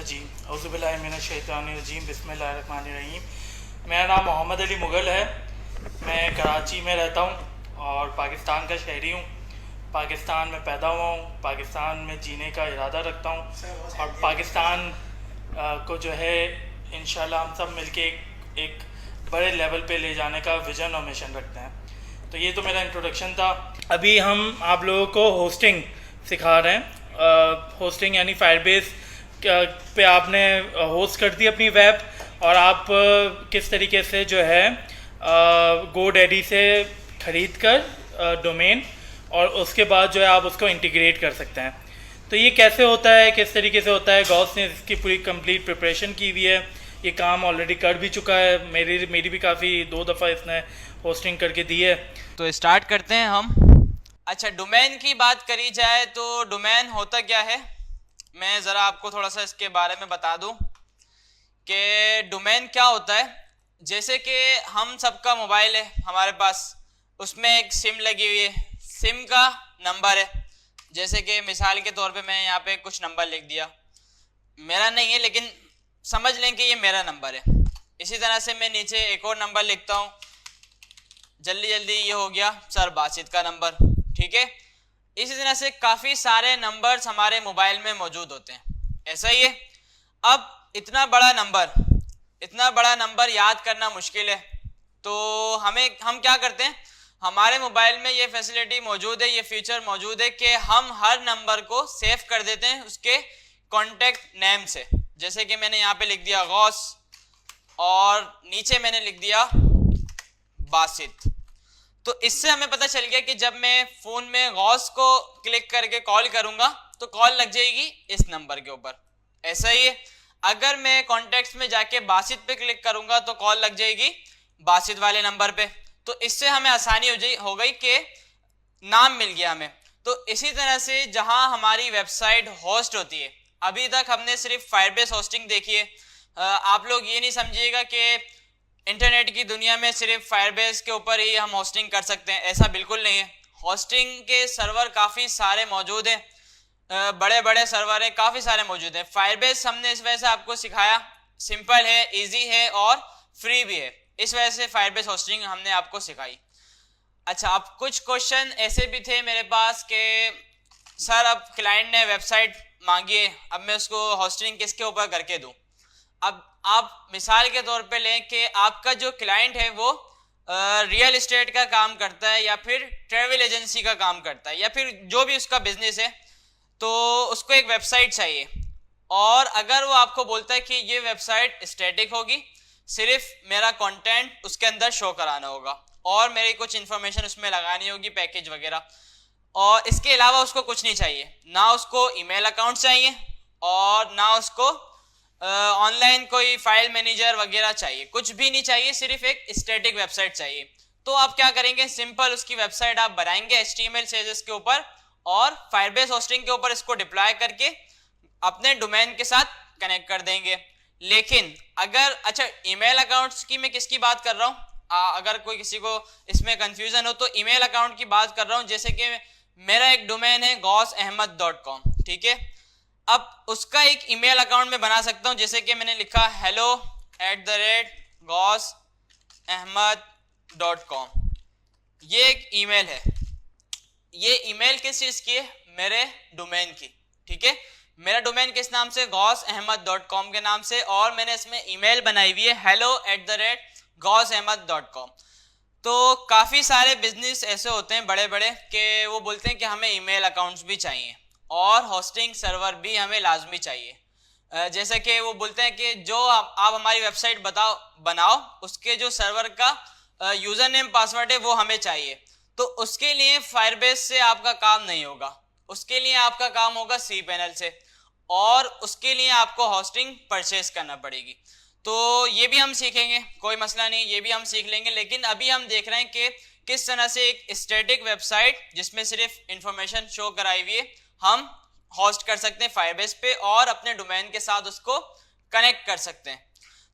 मिनश्शैतानिर्रजीम औज़ुबिल्लाहिमिनश्शैतानिर्रजीम बिस्मिल्लाहिर्रहमानिर्रहीम। मेरा नाम मोहम्मद अली मुग़ल है। मैं कराची में रहता हूँ और पाकिस्तान का शहरी हूँ। पाकिस्तान में पैदा हुआ हूँ, पाकिस्तान में जीने का इरादा रखता हूँ और पाकिस्तान को जो है इंशाल्लाह हम सब मिलके एक बड़े लेवल पे ले जाने का विज़न और मिशन रखते हैं। तो ये तो मेरा इंट्रोडक्शन था। अभी हम आप लोगों को होस्टिंग सिखा रहे हैं। होस्टिंग यानी फायरबेस पे आपने होस्ट कर दी अपनी वेब और आप किस तरीके से जो है GoDaddy से ख़रीद कर डोमेन और उसके बाद जो है आप उसको इंटीग्रेट कर सकते हैं। तो ये कैसे होता है, किस तरीके से होता है, गौस ने इसकी पूरी कंप्लीट प्रिपरेशन की हुई है। ये काम ऑलरेडी कर भी चुका है, मेरी भी काफ़ी 2 दफ़ा इसने होस्टिंग करके दी है। तो स्टार्ट करते हैं हम। अच्छा, डोमेन की बात करी जाए तो डोमेन होता क्या है, मैं ज़रा आपको थोड़ा सा इसके बारे में बता दूं कि डोमेन क्या होता है। जैसे कि हम सबका मोबाइल है हमारे पास, उसमें एक सिम लगी हुई है, सिम का नंबर है। जैसे कि मिसाल के तौर पे मैं यहाँ पे कुछ नंबर लिख दिया, मेरा नहीं है लेकिन समझ लें कि ये मेरा नंबर है। इसी तरह से मैं नीचे एक और नंबर लिखता हूँ, जल्दी जल्दी ये हो गया सर बासित का नंबर, ठीक है। इसी तरह से काफ़ी सारे नंबर्स हमारे मोबाइल में मौजूद होते हैं, ऐसा ही है। अब इतना बड़ा नंबर याद करना मुश्किल है, तो हम क्या करते हैं, हमारे मोबाइल में ये फैसिलिटी मौजूद है, ये फीचर मौजूद है कि हम हर नंबर को सेव कर देते हैं उसके कॉन्टेक्ट नेम से। जैसे कि मैंने यहाँ पे लिख दिया गौस और नीचे मैंने लिख दिया बासित। तो इससे हमें पता चल गया कि जब मैं फ़ोन में गौस को क्लिक करके कॉल करूँगा तो कॉल लग जाएगी इस नंबर के ऊपर। ऐसा ही है, अगर मैं कॉन्टेक्ट्स में जाके बासित पे क्लिक करूँगा तो कॉल लग जाएगी बासित वाले नंबर पे। तो इससे हमें आसानी हो गई कि नाम मिल गया हमें। तो इसी तरह से जहाँ हमारी वेबसाइट होस्ट होती है, अभी तक हमने सिर्फ फायरबेस होस्टिंग देखी है। आप लोग ये नहीं समझिएगा कि इंटरनेट की दुनिया में सिर्फ फायरबेस के ऊपर ही हम होस्टिंग कर सकते हैं, ऐसा बिल्कुल नहीं है। होस्टिंग के सर्वर काफ़ी सारे मौजूद हैं, बड़े बड़े सर्वर हैं, काफ़ी सारे मौजूद हैं। फायरबेस हमने इस वजह से आपको सिखाया, सिंपल है, इजी है और फ्री भी है, इस वजह से फायरबेस होस्टिंग हमने आपको सिखाई। अच्छा, अब कुछ क्वेश्चन ऐसे भी थे मेरे पास कि सर अब क्लाइंट ने वेबसाइट मांगी है, अब मैं उसको होस्टिंग किसके ऊपर करके दूँ। अब आप मिसाल के तौर पे लें कि आपका जो क्लाइंट है वो रियल एस्टेट का काम करता है या फिर ट्रैवल एजेंसी का काम करता है या फिर जो भी उसका बिजनेस है, तो उसको एक वेबसाइट चाहिए। और अगर वो आपको बोलता है कि ये वेबसाइट स्टैटिक होगी, सिर्फ मेरा कंटेंट उसके अंदर शो कराना होगा और मेरी कुछ इन्फॉर्मेशन उसमें लगानी होगी, पैकेज वगैरह, और इसके अलावा उसको कुछ नहीं चाहिए, ना उसको ईमेल अकाउंट चाहिए और ना उसको ऑनलाइन कोई फाइल मैनेजर वगैरह चाहिए, कुछ भी नहीं चाहिए, सिर्फ एक स्टैटिक वेबसाइट चाहिए। तो आप क्या करेंगे, सिंपल उसकी वेबसाइट आप बनाएंगे HTML CSS के ऊपर और फायरबेस होस्टिंग के ऊपर इसको डिप्लॉय करके अपने डोमेन के साथ कनेक्ट कर देंगे। लेकिन अगर अच्छा ईमेल अकाउंट्स की मैं किसकी बात कर रहा हूँ, अगर कोई किसी को इसमें कंफ्यूजन हो तो ईमेल अकाउंट की बात कर रहा हूँ। जैसे कि मेरा एक डोमेन है gaussahmed.com, ठीक है। अब उसका एक ईमेल अकाउंट में बना सकता हूं, जैसे कि मैंने लिखा hello@gaussahmed.com, ये एक ईमेल है। ये ईमेल किस चीज़ की है, मेरे डोमेन की, ठीक है। मेरा डोमेन किस नाम से, gaussahmed.com के नाम से, और मैंने इसमें ईमेल बनाई हुई है hello@gaussahmed.com। तो काफ़ी सारे बिजनेस ऐसे होते हैं बड़े बड़े कि वो बोलते हैं कि हमें ईमेल अकाउंट्स भी चाहिए और होस्टिंग सर्वर भी हमें लाजमी चाहिए। जैसे कि वो बोलते हैं कि जो आप हमारी वेबसाइट बनाओ उसके जो सर्वर का यूज़र नेम पासवर्ड है वो हमें चाहिए। तो उसके लिए फायरबेस से आपका काम नहीं होगा, उसके लिए आपका काम होगा cPanel से, और उसके लिए आपको होस्टिंग परचेज करना पड़ेगी। तो ये भी हम सीखेंगे, कोई मसला नहीं, ये भी हम सीख लेंगे। लेकिन अभी हम देख रहे हैं कि किस तरह से एक स्टैटिक वेबसाइट जिसमें सिर्फ इंफॉर्मेशन शो कराई हुई है हम होस्ट कर सकते हैं फायरबेस पे और अपने डोमेन के साथ उसको कनेक्ट कर सकते हैं।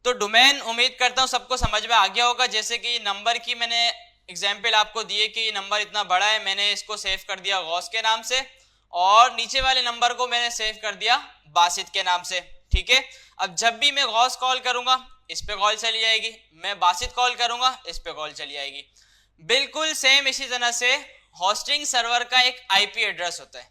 तो डोमेन उम्मीद करता हूँ सबको समझ में आ गया होगा। जैसे कि नंबर की मैंने एग्जाम्पल आपको दी है कि नंबर इतना बड़ा है, मैंने इसको सेव कर दिया गौस के नाम से और नीचे वाले नंबर को मैंने सेव कर दिया बासित के नाम से, ठीक है। अब जब भी मैं गौस कॉल करूंगा इस पे कॉल चली जाएगी, मैं बासित कॉल करूंगा इस पे कॉल चली जाएगी। बिल्कुल सेम इसी तरह से होस्टिंग सर्वर का एक आईपी एड्रेस होता है,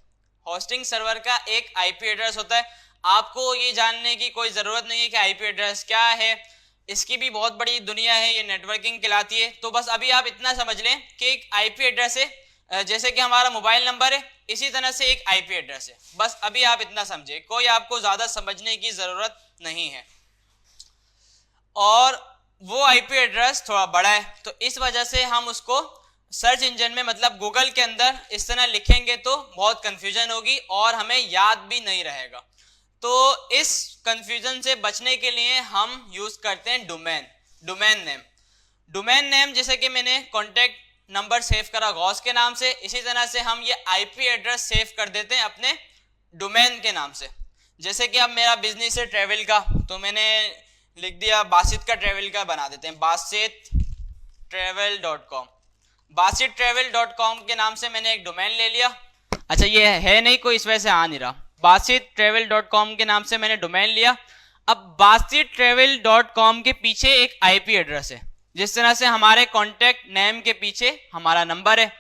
होस्टिंग सर्वर का एक आईपी एड्रेस होता है। आपको ये जानने की कोई ज़रूरत नहीं है कि आईपी एड्रेस क्या है, इसकी भी बहुत बड़ी दुनिया है, ये नेटवर्किंग कहलाती है। तो बस अभी आप इतना समझ लें कि एक आईपी एड्रेस है, जैसे कि हमारा मोबाइल नंबर है, इसी तरह से एक आईपी एड्रेस है। बस अभी आप इतना समझे, कोई आपको ज़्यादा समझने की ज़रूरत नहीं है। और वो आईपी एड्रेस थोड़ा बड़ा है, तो इस वजह से हम उसको सर्च इंजन में मतलब गूगल के अंदर इस तरह लिखेंगे तो बहुत कंफ्यूजन होगी और हमें याद भी नहीं रहेगा। तो इस कंफ्यूजन से बचने के लिए हम यूज करते हैं डोमेन नेम। डोमेन नेम जैसे कि मैंने कॉन्टेक्ट नंबर सेव करा गौस के नाम से, इसी तरह से हम ये आईपी एड्रेस सेव कर देते हैं अपने डोमेन के नाम से। जैसे कि अब मेरा बिजनेस है ट्रैवल का, तो मैंने लिख दिया बासित का ट्रैवल का, बना देते हैं basittravel.com। basittravel.com के नाम से मैंने एक डोमेन ले लिया। अच्छा ये है नहीं कोई, इस वजह से आ नहीं रहा। basittravel.com के नाम से मैंने डोमेन लिया। अब basittravel.com के पीछे एक आईपी एड्रेस है, जिस तरह से हमारे कॉन्टेक्ट नेम के पीछे हमारा नंबर है,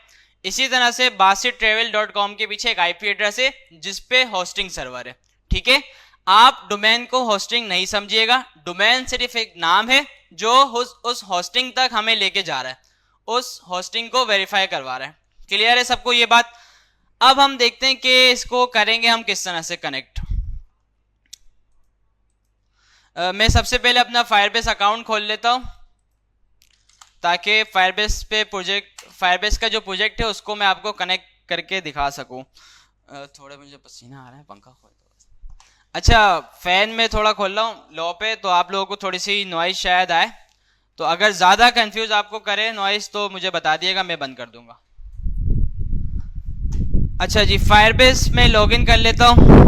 इसी तरह से basittravel.com के पीछे एक आईपी एड्रेस है जिसपे होस्टिंग सर्वर है। ठीक है, आप डोमेन को होस्टिंग नहीं समझिएगा, डोमेन सिर्फ एक नाम है जो उस होस्टिंग तक हमें लेके जा रहा है, उस होस्टिंग को वेरीफाई करवा रहा है। क्लियर है सबको ये बात? अब हम देखते हैं कि इसको करेंगे हम किस तरह से कनेक्ट। मैं सबसे पहले अपना फायरबेस अकाउंट खोल लेता हूं ताकि फायरबेस का जो प्रोजेक्ट है उसको मैं आपको कनेक्ट करके दिखा सकूं। थोड़ा मुझे पसीना आ रहा है, पंखा खोल दो। अच्छा, फैन में थोड़ा खोल रहा हूँ लो पे, तो आप लोगों को थोड़ी सी नॉइज शायद आए, तो अगर ज़्यादा कंफ्यूज आपको करे नॉइज तो मुझे बता दिएगा, मैं बंद कर दूंगा। अच्छा जी, फायरबेस में लॉगिन कर लेता हूँ।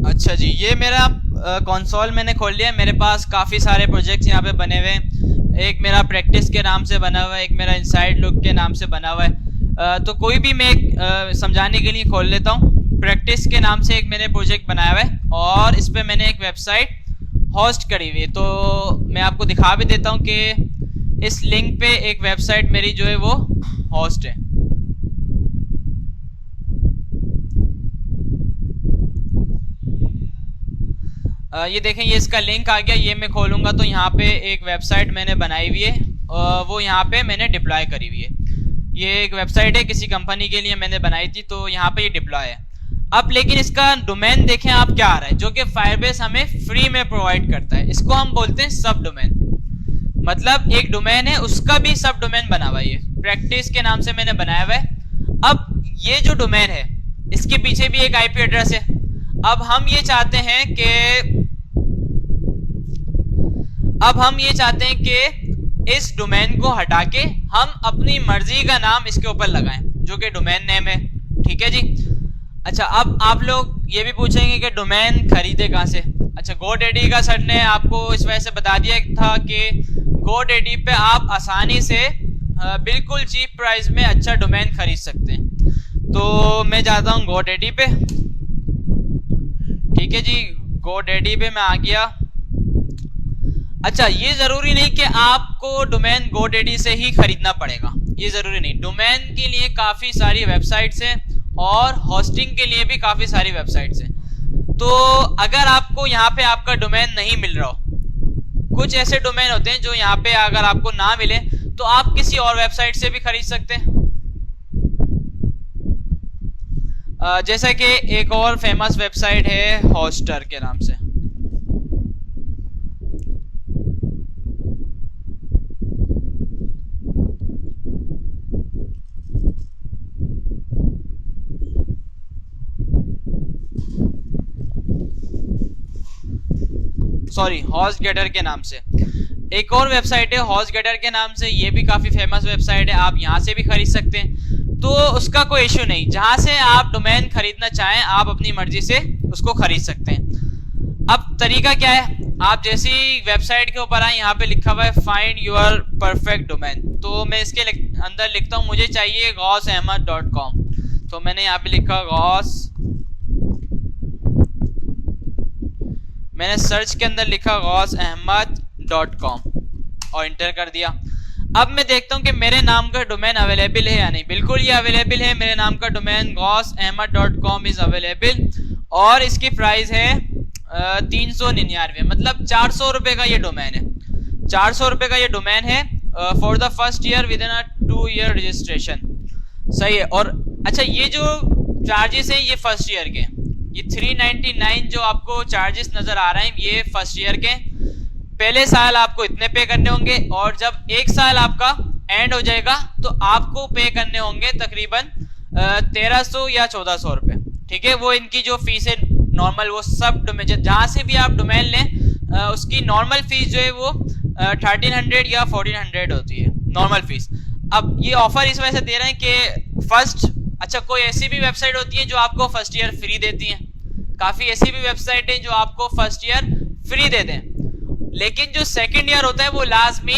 अच्छा जी, ये मेरा कंसोल मैंने खोल लिया। मेरे पास काफ़ी सारे प्रोजेक्ट्स यहाँ पे बने हुए हैं। एक मेरा प्रैक्टिस के नाम से बना हुआ है, एक मेरा इनसाइड लुक के नाम से बना हुआ है। तो कोई भी मैं समझाने के लिए खोल लेता हूँ। प्रैक्टिस के नाम से एक मैंने प्रोजेक्ट बनाया हुआ है और इस पर मैंने एक वेबसाइट होस्ट करी हुई है। तो मैं आपको दिखा भी देता हूँ कि इस लिंक पे एक वेबसाइट मेरी जो है वो होस्ट है। ये देखें, ये इसका लिंक आ गया। ये मैं खोलूंगा तो यहाँ पे एक वेबसाइट मैंने बनाई हुई है, वो यहाँ पे मैंने डिप्लॉय करी हुई है। ये एक वेबसाइट है, किसी कंपनी के लिए मैंने बनाई थी, तो यहाँ पे ये डिप्लॉय है। अब लेकिन इसका डोमेन देखें आप क्या आ रहा है, जो कि फायरबेस हमें फ्री में प्रोवाइड करता है। इसको हम बोलते हैं सब डोमेन, मतलब एक डोमेन है उसका भी सब डोमेन बना हुआ है। प्रैक्टिस के नाम से मैंने बनाया हुआ है। अब ये जो डोमेन है इसके पीछे भी एक आईपी एड्रेस है। अब हम ये चाहते हैं कि इस डोमेन को हटा के हम अपनी मर्जी का नाम इसके ऊपर लगाएं, जो कि डोमेन नेम है। ठीक है जी। अच्छा, अब आप लोग ये भी पूछेंगे कि डोमेन खरीदे कहाँ से। अच्छा, GoDaddy का सर ने आपको इस वजह से बता दिया था कि GoDaddy पे आप आसानी से बिल्कुल चीप प्राइस में अच्छा डोमेन खरीद सकते हैं। तो मैं जाता हूँ GoDaddy पे। ठीक है जी, GoDaddy पे मैं आ गया। अच्छा, ये जरूरी नहीं कि आपको डोमेन GoDaddy से ही खरीदना पड़ेगा, ये जरूरी नहीं। डोमेन के लिए काफी सारी वेबसाइट्स हैं और होस्टिंग के लिए भी काफी सारी वेबसाइट्स हैं। तो अगर आपको यहाँ पे आपका डोमेन नहीं मिल रहा हो, कुछ ऐसे डोमेन होते हैं जो यहाँ पे अगर आपको ना मिले तो आप किसी और वेबसाइट से भी खरीद सकते हैं। जैसा कि एक और फेमस वेबसाइट है होस्टर के नाम से। सॉरी, हॉस्टगेटर के नाम से एक और वेबसाइट है हॉस्टगेटर के नाम से। ये भी काफी फेमस वेबसाइट है, आप यहाँ से भी खरीद सकते हैं। तो उसका कोई इश्यू नहीं, जहां से आप डोमेन खरीदना चाहें आप अपनी मर्जी से उसको खरीद सकते हैं। अब तरीका क्या है, आप जैसी वेबसाइट के ऊपर आए यहाँ पे लिखा हुआ है फाइंड योर परफेक्ट डोमेन, तो मैं इसके अंदर लिखता हूँ मुझे चाहिए ghausahmed.com, तो मैंने यहाँ पे लिखा मैंने सर्च के अंदर लिखा ghausahmed.com और इंटर कर दिया। अब मैं देखता हूँ कि मेरे नाम का डोमेन अवेलेबल है या नहीं। बिल्कुल ये अवेलेबल है, मेरे नाम का डोमेन ghausahmed.com इज अवेलेबल और इसकी प्राइस है 399, मतलब 400 रुपए का ये डोमेन है। 400 रुपए का ये डोमेन है for the first year with in 2 year registration. सही है। और अच्छा, ये जो चार्जेस हैं ये फर्स्ट ईयर के, ये 399 जो आपको चार्जेस नजर आ रहे हैं ये फर्स्ट ईयर के। पहले साल आपको इतने पे करने होंगे और जब 1 साल आपका एंड हो जाएगा तो आपको पे करने होंगे तकरीबन 1300 या 1400 रुपए। ठीक है, वो इनकी जो फीस है नॉर्मल, वो सब डोमेन जहां से भी आप डोमेन लें उसकी नॉर्मल फीस जो है वो 1300 या 1400 होती है नॉर्मल फीस। अब ये ऑफर इस वजह से दे रहे हैं कि फर्स्ट, अच्छा कोई ऐसी भी वेबसाइट होती है जो आपको फर्स्ट ईयर फ्री देती हैं, काफी ऐसी भी वेबसाइट है जो आपको फर्स्ट ईयर फ्री दे दें, लेकिन जो सेकंड ईयर होता है वो लाजमी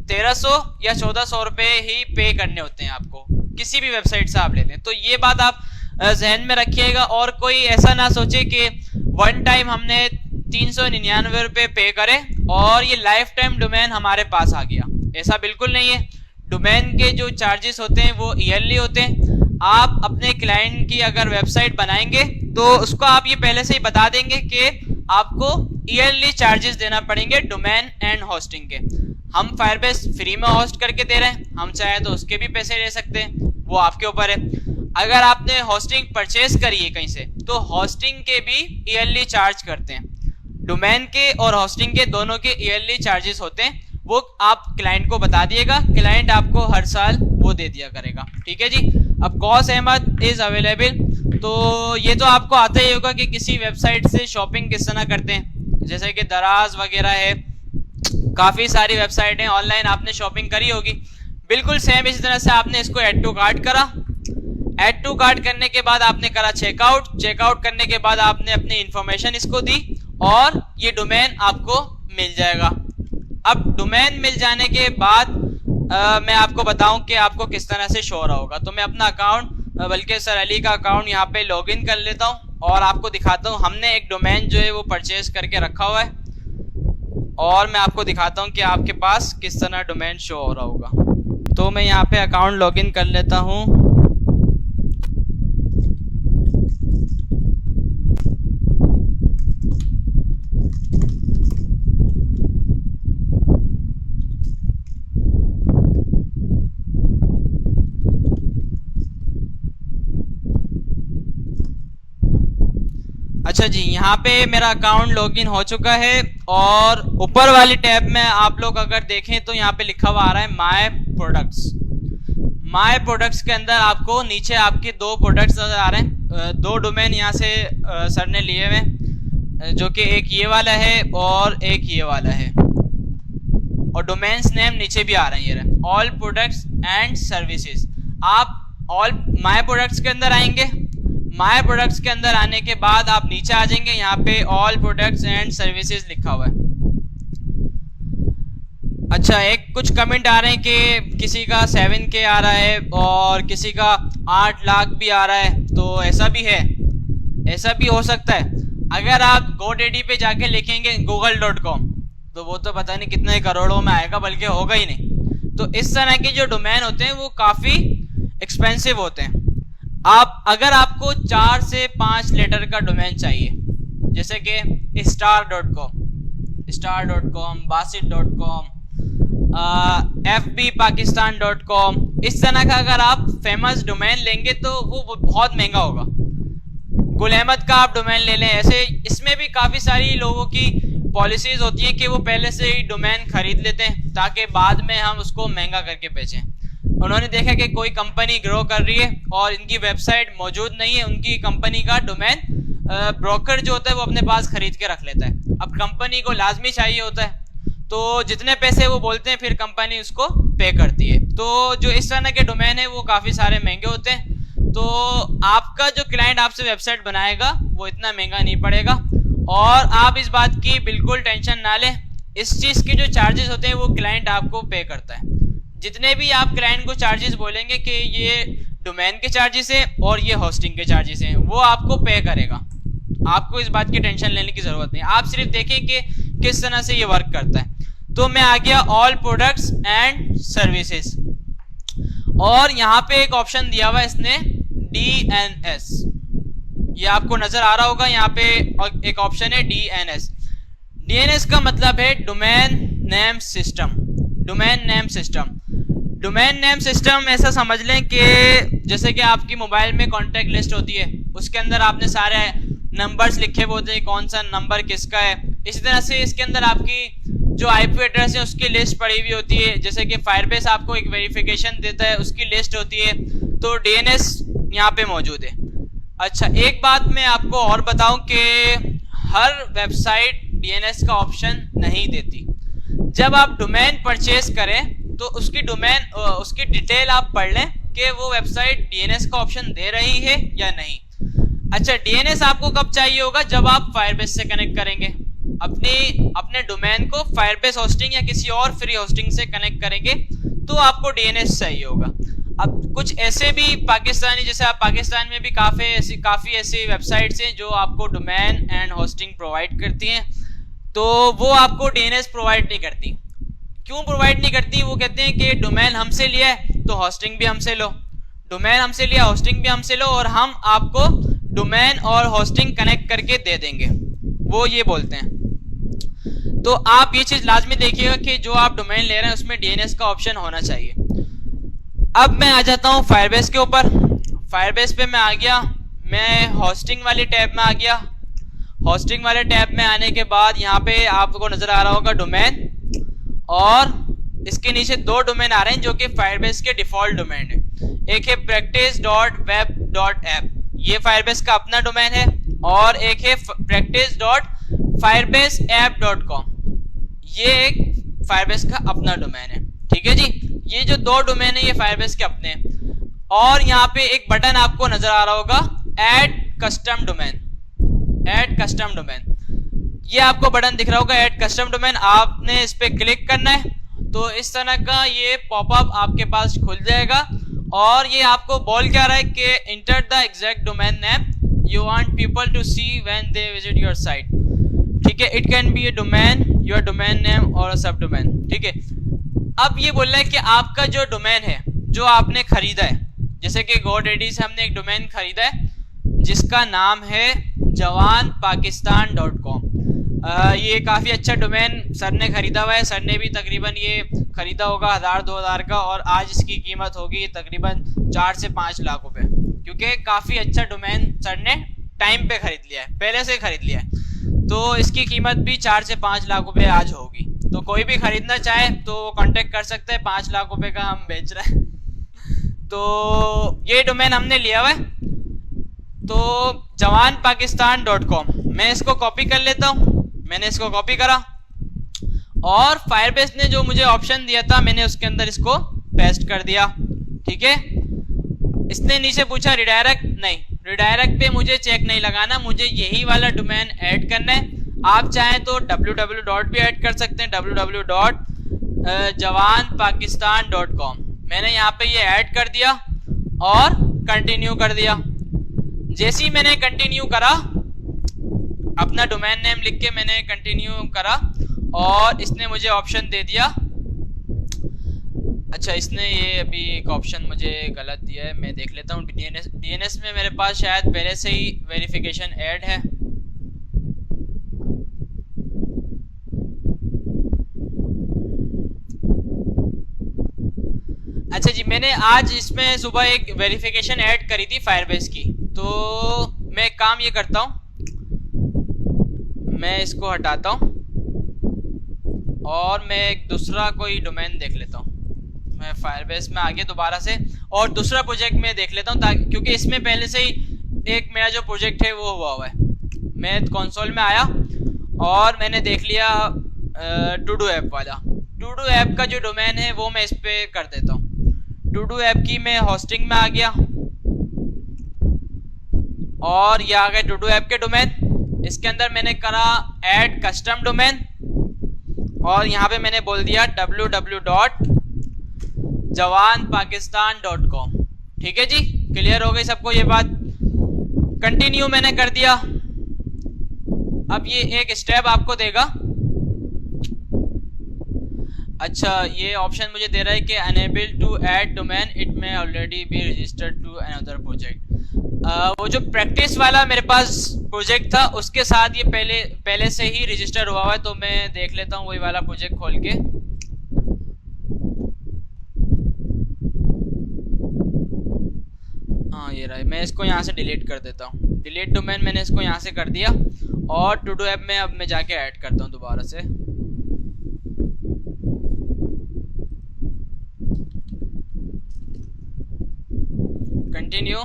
1300 या 1400 रुपए ही पे करने होते हैं आपको, किसी भी वेबसाइट से आप ले लें। तो ये बात आप जहन में रखिएगा और कोई ऐसा ना सोचे कि वन टाइम हमने 399 रुपए पे करे और ये लाइफ टाइम डोमेन हमारे पास आ गया, ऐसा बिल्कुल नहीं है। डोमेन के जो चार्जेस होते हैं वो ईयरली होते हैं। आप अपने क्लाइंट की अगर वेबसाइट बनाएंगे तो उसको आप ये पहले से ही बता देंगे कि आपको ईयरली चार्जेस देना पड़ेंगे डोमेन एंड होस्टिंग के। हम फायरबेस फ्री में होस्ट करके दे रहे हैं, हम चाहे तो उसके भी पैसे ले सकते हैं, वो आपके ऊपर है। अगर आपने होस्टिंग परचेज करी है कहीं से तो होस्टिंग के भी ईयरली चार्ज करते हैं। डोमेन के और होस्टिंग के दोनों के ईयरली चार्जेस होते हैं, वो आप क्लाइंट को बता दिएगा, क्लाइंट आपको हर साल वो दे दिया करेगा। ठीक है जी। अब GhausAhmed इज अवेलेबल, तो ये तो आपको आता ही होगा कि किसी वेबसाइट से शॉपिंग किस तरह करते हैं, जैसे कि दराज वगैरह है, काफ़ी सारी वेबसाइट हैं ऑनलाइन आपने शॉपिंग करी होगी। बिल्कुल सेम इसी तरह से आपने इसको ऐड टू कार्ट करा, ऐड टू कार्ट करने के बाद आपने करा चेकआउट, चेकआउट करने के बाद आपने अपनी इंफॉर्मेशन इसको दी और ये डोमेन आपको मिल जाएगा। अब डोमेन मिल जाने के बाद मैं आपको बताऊं कि आपको किस तरह से शो रहा होगा। तो मैं अपना अकाउंट, बल्कि सर अली का अकाउंट यहाँ पे लॉगिन कर लेता हूँ और आपको दिखाता हूँ। हमने एक डोमेन जो है वो परचेज करके रखा हुआ है और मैं आपको दिखाता हूँ कि आपके पास किस तरह डोमेन शो हो रहा होगा। तो मैं यहाँ पे अकाउंट लॉगिन कर लेता हूँ। अच्छा जी, यहाँ पे मेरा अकाउंट लॉगिन हो चुका है और ऊपर वाली टैब में आप लोग अगर देखें तो यहाँ पे लिखा हुआ आ रहा है माय प्रोडक्ट्स। माय प्रोडक्ट्स के अंदर आपको नीचे आपके 2 प्रोडक्ट्स नजर आ रहे हैं, 2 डोमेन यहाँ से सर ने लिए हुए, जो कि एक ये वाला है और एक ये वाला है, और डोमेन्स नेम नीचे भी आ रहे हैं, ये ऑल प्रोडक्ट्स एंड सर्विसेज। आप ऑल माय प्रोडक्ट्स के अंदर आएंगे, माय प्रोडक्ट्स के अंदर आने के बाद आप नीचे आ जाएंगे, यहाँ पे ऑल प्रोडक्ट्स एंड सर्विसेज लिखा हुआ है। अच्छा, एक कुछ कमेंट आ रहे हैं कि किसी का 7K आ रहा है और किसी का 8 लाख भी आ रहा है, तो ऐसा भी है, ऐसा भी हो सकता है। अगर आप GoDaddy पे जाके लिखेंगे google.com तो वो तो पता नहीं कितने करोड़ों में आएगा, बल्कि होगा ही नहीं। तो इस तरह के जो डोमेन होते हैं वो काफ़ी एक्सपेंसिव होते हैं। अगर आपको 4 से 5 लेटर का डोमेन चाहिए, जैसे कि star.com, basit.com, fbpakistan.com, इस तरह का अगर आप फेमस डोमेन लेंगे तो वो बहुत महंगा होगा। गुल अहमद का आप डोमेन ले लें, ऐसे इसमें भी काफ़ी सारी लोगों की पॉलिसीज होती हैं कि वो पहले से ही डोमेन खरीद लेते हैं ताकि बाद में हम उसको महंगा करके बेचें। उन्होंने देखा कि कोई कंपनी ग्रो कर रही है और इनकी वेबसाइट मौजूद नहीं है, उनकी कंपनी का डोमेन ब्रोकर जो होता है वो अपने पास खरीद के रख लेता है। अब कंपनी को लाजमी चाहिए होता है, तो जितने पैसे वो बोलते हैं फिर कंपनी उसको पे करती है। तो जो इस तरह के डोमेन है वो काफ़ी सारे महंगे होते हैं, तो आपका जो क्लाइंट आपसे वेबसाइट बनाएगा वो इतना महंगा नहीं पड़ेगा। और आप इस बात की बिल्कुल टेंशन ना लें, इस चीज़ के जो चार्जेस होते हैं वो क्लाइंट आपको पे करता है। जितने भी आप क्लाइंट को चार्जेस बोलेंगे कि ये डोमेन के चार्जेस हैं और ये होस्टिंग के चार्जेस हैं, वो आपको पे करेगा। आपको इस बात की टेंशन लेने की ज़रूरत नहीं, आप सिर्फ देखें कि किस तरह से ये वर्क करता है। तो मैं आ गया ऑल प्रोडक्ट्स एंड सर्विसेज, और यहाँ पे एक ऑप्शन दिया हुआ है इसने DNS, ये आपको नजर आ रहा होगा। यहाँ पे एक ऑप्शन है DNS। DNS का मतलब है domain name system. Domain name system, domain name system ऐसा समझ लें कि जैसे कि आपकी मोबाइल में कॉन्टैक्ट लिस्ट होती है, उसके अंदर आपने सारे नंबर्स लिखे हुए होते हैं, कौन सा नंबर किसका है। इसी तरह से इसके अंदर आपकी जो IP एड्रेस है उसकी लिस्ट पड़ी हुई होती है। जैसे कि फायरबेस आपको एक वेरिफिकेशन देता है, उसकी लिस्ट होती है, तो DNS यहाँ पे मौजूद है। अच्छा, एक बात मैं आपको और बताऊं कि हर वेबसाइट DNS का ऑप्शन नहीं देती। जब आप डोमेन परचेज करें तो उसकी डिटेल आप पढ़ लें कि वो वेबसाइट DNS का ऑप्शन दे रही है या नहीं। अच्छा, DNS आपको कब चाहिए होगा? जब आप फायरबेस से कनेक्ट करेंगे, अपने डोमेन को फायरबेस होस्टिंग या किसी और फ्री होस्टिंग से कनेक्ट करेंगे तो आपको DNS चाहिए होगा। अब कुछ ऐसे भी पाकिस्तानी, जैसे आप पाकिस्तान में भी काफ़ी ऐसी वेबसाइट्स हैं जो आपको डोमेन एंड होस्टिंग प्रोवाइड करती हैं, तो वो आपको DNS प्रोवाइड नहीं करती। क्यों प्रोवाइड नहीं करती? वो कहते हैं कि डोमेन हमसे लिया है तो होस्टिंग भी हमसे लो, डोमेन हमसे लिया होस्टिंग भी हमसे लो, और हम आपको डोमेन और होस्टिंग कनेक्ट करके दे देंगे, वो ये बोलते हैं। तो आप ये चीज़ लाजमी देखिएगा कि जो आप डोमेन ले रहे हैं उसमें DNS का ऑप्शन होना चाहिए। अब मैं आ जाता हूँ फायरबेस के ऊपर। फायरबेस पे मैं आ गया, मैं होस्टिंग वाली टैब में आ गया। होस्टिंग वाले टैब में आने के बाद यहाँ पे आपको नजर आ रहा होगा डोमेन, और इसके नीचे दो डोमेन आ रहे हैं जो कि फायरबेस के डिफॉल्ट डोमेन है। एक है practice.web.app, ये फायरबेस का अपना डोमेन है, और एक है practice.firebase.app.com, ये एक फायरबेस का अपना डोमेन है। ठीक है जी, ये जो दो डोमेन है ये फायरबेस के अपने हैं। और यहाँ पे एक बटन आपको नजर आ रहा होगा, add custom domain. Add custom domain, ये आपको बटन दिख रहा होगा, ऐड कस्टम डोमेन। आपने इस पे क्लिक करना है तो इस तरह का ये पॉपअप आपके पास खुल जाएगा, और ये आपको बोल क्या रहा है कि enter the exact domain name you want people to see when they visit your site. ठीक है, it can be a domain, your domain name और अ सब डोमेन। ठीक है, अब ये बोल रहा है कि आपका जो डोमेन है जो आपने खरीदा है, जैसे कि GoDaddy से हमने एक डोमेन खरीदा है जिसका नाम है jawanpakistan.com। ये काफ़ी अच्छा डोमेन सर ने खरीदा हुआ है। सर ने भी तकरीबन ये खरीदा होगा 1000-2000 का, और आज इसकी कीमत होगी तकरीबन 4 से 5 लाख रुपए, क्योंकि काफ़ी अच्छा डोमेन सर ने टाइम पे खरीद लिया है, पहले से खरीद लिया है, तो इसकी कीमत भी 4 से 5 लाख रुपए आज होगी। तो कोई भी खरीदना चाहे तो कांटेक्ट कर सकते हैं, 5 लाख रुपए का हम बेच रहे हैं। तो ये डोमेन हमने लिया हुआ है, तो jawanpakistan.com, मैं इसको कॉपी कर लेता हूँ। मैंने इसको कॉपी करा, और फायरबेस ने जो मुझे ऑप्शन दिया था मैंने उसके अंदर इसको पेस्ट कर दिया। ठीक है, इसने नीचे पूछा रिडायरेक्ट, नहीं, रिडायरेक्ट पे मुझे चेक नहीं लगाना, मुझे यही वाला डोमेन ऐड करना है। आप चाहें तो www भी ऐड कर सकते हैं, www.jawanpakistan.com। मैंने यहाँ पे ये ऐड कर दिया और कंटिन्यू कर दिया। जैसे ही मैंने कंटिन्यू करा, अपना डोमेन नेम लिख के मैंने कंटिन्यू करा, और इसने मुझे ऑप्शन दे दिया। अच्छा, इसने ये अभी एक ऑप्शन मुझे गलत दिया है, मैं देख लेता हूँ। DNS में मेरे पास शायद पहले से ही वेरिफिकेशन ऐड है। अच्छा जी, मैंने आज इसमें सुबह एक वेरिफिकेशन ऐड करी थी फायरबेस की, तो मैं एक काम ये करता हूँ, मैं इसको हटाता हूँ और मैं एक दूसरा कोई डोमेन देख लेता हूँ। मैं फायरबेस में आगे दोबारा से और दूसरा प्रोजेक्ट में देख लेता हूँ, ताकि क्योंकि इसमें पहले से ही एक मेरा जो प्रोजेक्ट है वो हुआ है। मैं कंसोल में आया और मैंने देख लिया टू डू ऐप वाला। टू डू ऐप का जो डोमेन है वो मैं इस पे कर देता हूँ। टू डू ऐप की मैं होस्टिंग में आ गया और ये आ गए टू डू ऐप के डोमेन। इसके अंदर मैंने करा ऐड कस्टम डोमेन और यहाँ पे मैंने बोल दिया www.jawanpakistan.com। ठीक है जी, क्लियर हो गई सबको ये बात। कंटिन्यू मैंने कर दिया। अब ये एक स्टेप आपको देगा। अच्छा, ये ऑप्शन मुझे दे रहा है कि unable to add domain, it may already be registered to another project. वो जो प्रैक्टिस वाला मेरे पास प्रोजेक्ट था उसके साथ ये पहले से ही रजिस्टर हुआ हुआ है, तो मैं देख लेता हूँ वही वाला प्रोजेक्ट खोल के। हाँ ये रहा, मैं इसको यहाँ से डिलीट कर देता हूँ। डिलीट डोमेन मैंने इसको यहाँ से कर दिया और टू डू ऐप में अब मैं जाके ऐड करता हूँ दोबारा से। कंटिन्यू।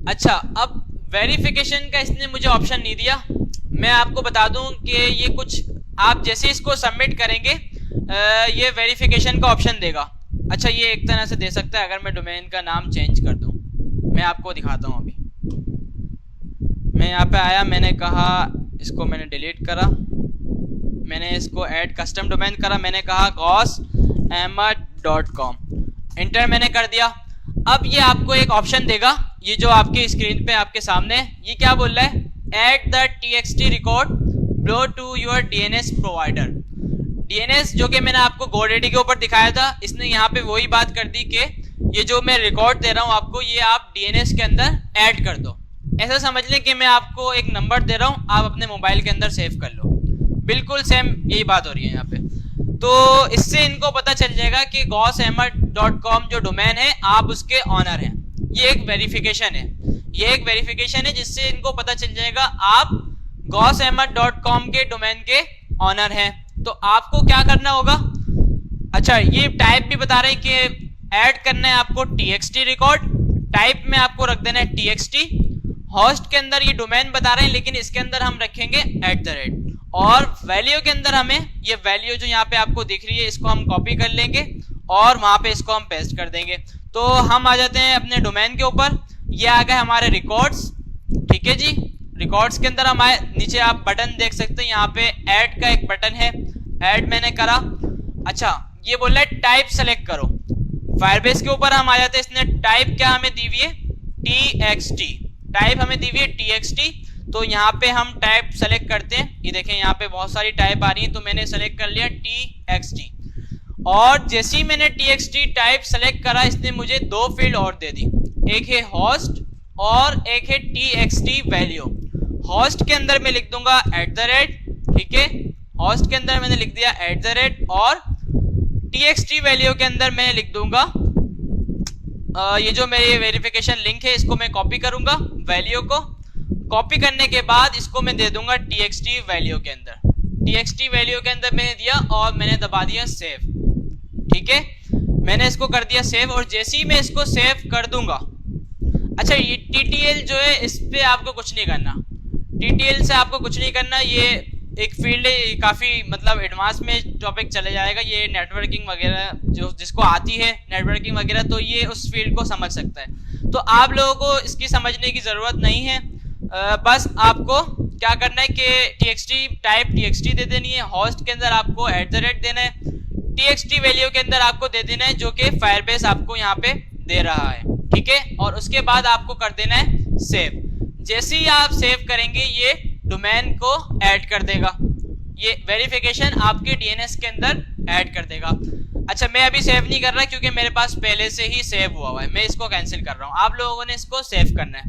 अच्छा, अब वेरिफिकेशन का इसने मुझे ऑप्शन नहीं दिया। मैं आपको बता दूं कि ये कुछ आप जैसे इसको सबमिट करेंगे ये वेरिफिकेशन का ऑप्शन देगा। अच्छा, ये एक तरह से दे सकता है अगर मैं डोमेन का नाम चेंज कर दूं। मैं आपको दिखाता हूं। अभी मैं यहाँ पे आया, मैंने कहा इसको मैंने डिलीट करा, मैंने इसको ऐड कस्टम डोमेन करा, मैंने कहा gaussahmed.com, इंटर मैंने कर दिया। अब ये आपको एक ऑप्शन देगा, ये जो आपके स्क्रीन पे आपके सामने, ये क्या बोल रहा है, add the txt record below to your DNS provider. DNS जो कि मैंने आपको GoDaddy के ऊपर दिखाया था, इसने यहाँ पे वही बात कर दी कि ये जो मैं रिकॉर्ड दे रहा हूँ आपको, ये आप डीएनएस के अंदर ऐड कर दो। ऐसा समझ लें कि मैं आपको एक नंबर दे रहा हूँ, आप अपने मोबाइल के अंदर सेव कर लो। बिल्कुल सेम यही बात हो रही है यहाँ पे। तो इससे इनको पता चल जाएगा कि gaussahmed.com जो डोमेन है आप उसके ऑनर हैं। ये एक वेरिफिकेशन है, ये एक वेरिफिकेशन है जिससे इनको पता चल जाएगा आप gaussahmed.com के डोमेन के ऑनर हैं। तो आपको क्या करना होगा, अच्छा ये टाइप भी बता रहे हैं कि ऐड करना है आपको txt रिकॉर्ड, टाइप में आपको रख देना है txt, होस्ट के अंदर ये डोमेन बता रहे हैं लेकिन इसके अंदर हम रखेंगे @ और वैल्यू के अंदर हमें ये वैल्यू जो यहाँ पे आपको दिख रही है इसको हम कॉपी कर लेंगे और वहां पे इसको हम पेस्ट कर देंगे। तो हम आ जाते हैं अपने डोमेन के ऊपर। ये आ गए हमारे रिकॉर्ड्स। ठीक है जी, रिकॉर्ड्स के अंदर हम आए, नीचे आप बटन देख सकते हैं, यहाँ पे ऐड का एक बटन है, ऐड मैंने करा। अच्छा, ये बोल रहा है टाइप सेलेक्ट करो। फायरबेस के ऊपर हम आ जाते हैं, इसने टाइप क्या हमें दी हुई है, txt, टाइप हमें दी हुई है txt। तो यहाँ पे हम टाइप सेलेक्ट करते हैं, ये देखें यहाँ पे बहुत सारी टाइप आ रही है, तो मैंने सेलेक्ट कर लिया txt। और जैसे ही मैंने txt टाइप सेलेक्ट करा, इसने मुझे दो फील्ड और दे दी, एक है होस्ट और एक है txt वैल्यू। होस्ट के अंदर मैं लिख दूंगा @, ठीक है, होस्ट के अंदर मैंने लिख दिया @ और txt वैल्यू के अंदर मैं लिख दूंगा ये जो मेरी वेरिफिकेशन लिंक है इसको मैं कॉपी करूंगा, वैल्यू को कॉपी करने के बाद इसको मैं दे दूंगा txt वैल्यू के अंदर। txt वैल्यू के अंदर मैंने दिया और मैंने दबा दिया सेव। ठीक है, मैंने इसको कर दिया सेव और जैसे ही मैं इसको सेव कर दूंगा, अच्छा ये ttl जो है इस पे आपको कुछ नहीं करना, ttl से आपको कुछ नहीं करना, ये एक फील्ड है, काफ़ी मतलब एडवांस में टॉपिक चले जाएगा, ये नेटवर्किंग वगैरह जो जिसको आती है नेटवर्किंग वगैरह, तो ये उस फील्ड को समझ सकता है। तो आप लोगों को इसकी समझने की ज़रूरत नहीं है, बस आपको क्या करना है कि txt टाइप txt दे देनी है, होस्ट के अंदर आपको @ देना है, txt वैल्यू के अंदर आपको दे देना है जो कि फायरबेस आपको यहाँ पे दे रहा है। ठीक है, और उसके बाद आपको कर देना है सेव। जैसे ही आप सेव करेंगे ये डोमेन को ऐड कर देगा, ये वेरिफिकेशन आपके डीएनएस के अंदर ऐड कर देगा। अच्छा, मैं अभी सेव नहीं कर रहा क्योंकि मेरे पास पहले से ही सेव हुआ है, मैं इसको कैंसिल कर रहा हूँ। आप लोगों ने इसको सेव करना है।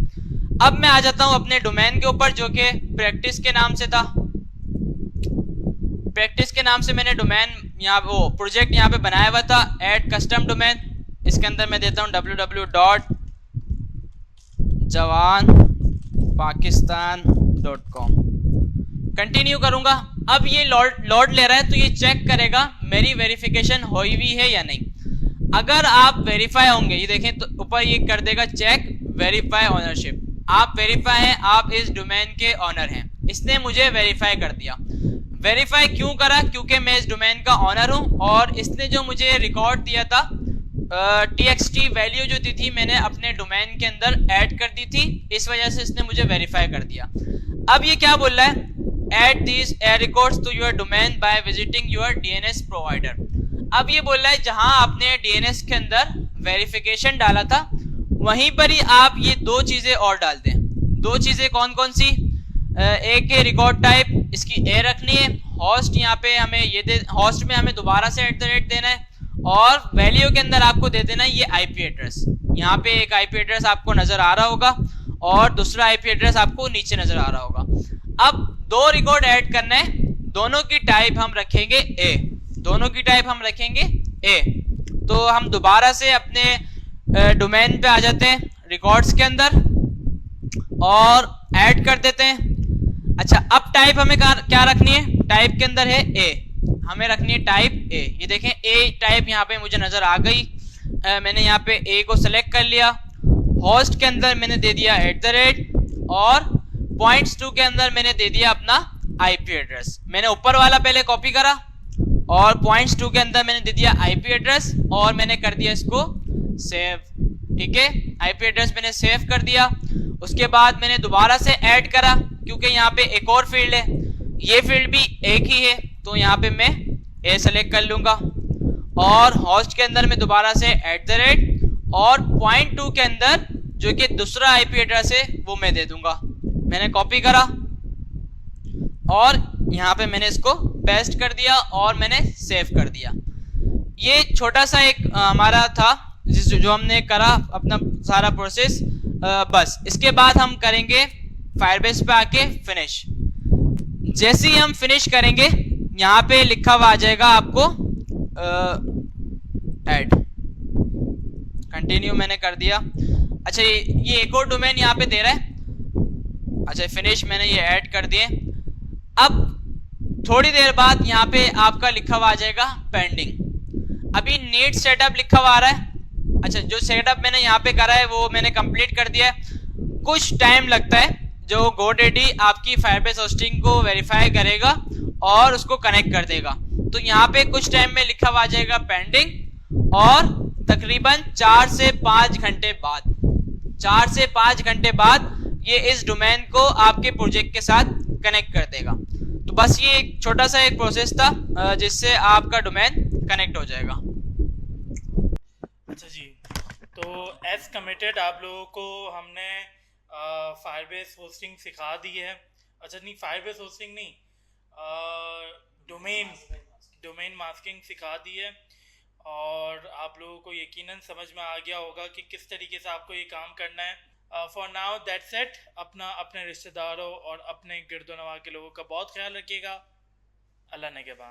अब मैं आ जाता हूँ अपने डोमेन के ऊपर जो कि प्रैक्टिस के नाम से था। प्रैक्टिस के नाम से मैंने डोमेन यहाँ वो प्रोजेक्ट यहाँ पे बनाया हुआ था, ऐड कस्टम डोमेन। इसके अंदर मैं देता हूँ www.jawanpakistan.com, कंटिन्यू करूंगा। अब ये लोड ले रहा है तो ये चेक करेगा मेरी वेरिफिकेशन हुई हुई है या नहीं। अगर आप वेरीफाई होंगे, ये देखें तो ऊपर ये कर देगा चेक वेरीफाई ऑनरशिप, आप वेरीफाई हैं, आप इस डोमेन के ऑनर हैं। इसने मुझे वेरीफाई कर दिया। वेरीफाई क्यों करा? क्योंकि मैं इस डोमेन का ऑनर हूं और इसने जो मुझे रिकॉर्ड दिया था txt वैल्यू जो दी थी मैंने अपने डोमेन के अंदर ऐड कर दी थी, इस वजह से इसने मुझे वेरीफाई कर दिया। अब ये क्या बोल रहा है? Add these records to your domain by visiting your DNS provider. अब ये बोल रहा है जहां आपने डीएनएस के अंदर वेरिफिकेशन डाला था वहीं पर ही आप ये दो चीजें और डाल दें। दो चीजें कौन कौन सी? एक है रिकॉर्ड टाइप, इसकी ए रखनी है। होस्ट यहाँ पे हमें ये दे, होस्ट में हमें दोबारा से @ देना है और वैल्यू के अंदर आपको दे देना है ये आईपी एड्रेस। यहाँ पे एक आईपी एड्रेस आपको नजर आ रहा होगा और दूसरा आईपी एड्रेस आपको नीचे नजर आ रहा होगा। अब दो रिकॉर्ड ऐड करना है, दोनों की टाइप हम रखेंगे ए, दोनों की टाइप हम रखेंगे ए। तो हम दोबारा से अपने डोमेन पे आ जाते हैं रिकॉर्ड्स के अंदर और ऐड कर देते हैं। अच्छा, अब टाइप हमें क्या रखनी है? टाइप के अंदर है ए, हमें रखनी है टाइप ए। ये देखें ए टाइप यहाँ पे मुझे नजर आ गई। मैंने यहाँ पे ए को सिलेक्ट कर लिया। होस्ट के अंदर मैंने दे दिया @ और .2 के अंदर मैंने दे दिया अपना आईपी एड्रेस। मैंने ऊपर वाला पहले कॉपी करा और .2 के अंदर मैंने दे दिया आईपी एड्रेस और मैंने कर दिया इसको सेव। ठीक है, आईपी एड्रेस मैंने सेव कर दिया। उसके बाद मैंने दोबारा से ऐड करा क्योंकि यहाँ पे एक और फील्ड है, ये फील्ड भी एक ही है, तो यहाँ पे मैं ए सेलेक्ट कर लूंगा और होस्ट के अंदर मैं दोबारा से @ और .2 के अंदर जो कि दूसरा आईपी एड्रेस है वो मैं दे दूंगा। मैंने कॉपी करा और यहाँ पे मैंने इसको पेस्ट कर दिया और मैंने सेव कर दिया। ये छोटा सा एक हमारा था जो हमने करा अपना सारा प्रोसेस। बस इसके बाद हम करेंगे फायरबेस पे आके फिनिश। जैसे ही हम फिनिश करेंगे यहाँ पे लिखा हुआ आ जाएगा आपको ऐड। कंटिन्यू मैंने कर दिया। अच्छा, ये एक और डोमेन यहाँ पे दे रहा है। अच्छा, फिनिश मैंने ये ऐड कर दिए। अब थोड़ी देर बाद यहाँ पे आपका लिखा हुआ आ जाएगा पेंडिंग। अभी नीड सेटअप लिखा हुआ आ रहा है। अच्छा, जो सेटअप मैंने यहाँ पे करा है वो मैंने कंप्लीट कर दिया है। कुछ टाइम लगता है, जो GoDaddy आपकी फायरबेस होस्टिंग को वेरीफाई करेगा और उसको कनेक्ट कर देगा। तो यहाँ पे कुछ टाइम में लिखा हुआ आ जाएगा पेंडिंग और तकरीबन 4 से 5 घंटे बाद 4 से 5 घंटे बाद ये इस डोमेन को आपके प्रोजेक्ट के साथ कनेक्ट कर देगा। तो बस ये एक छोटा सा एक प्रोसेस था जिससे आपका डोमेन कनेक्ट हो जाएगा। अच्छा जी, तो एज कमिटेड आप लोगों को हमने फायरबेस होस्टिंग सिखा दी है। अच्छा नहीं, फायरबेस होस्टिंग नहीं, डोमेन मास्किंग सिखा दी है और आप लोगों को यकीनन समझ में आ गया होगा कि किस तरीके से आपको ये काम करना है। For now that's it. अपने रिश्तेदारों और अपने गिरदोनवा के लोगों का बहुत ख्याल रखिएगा। अल्लाह ने के बाद।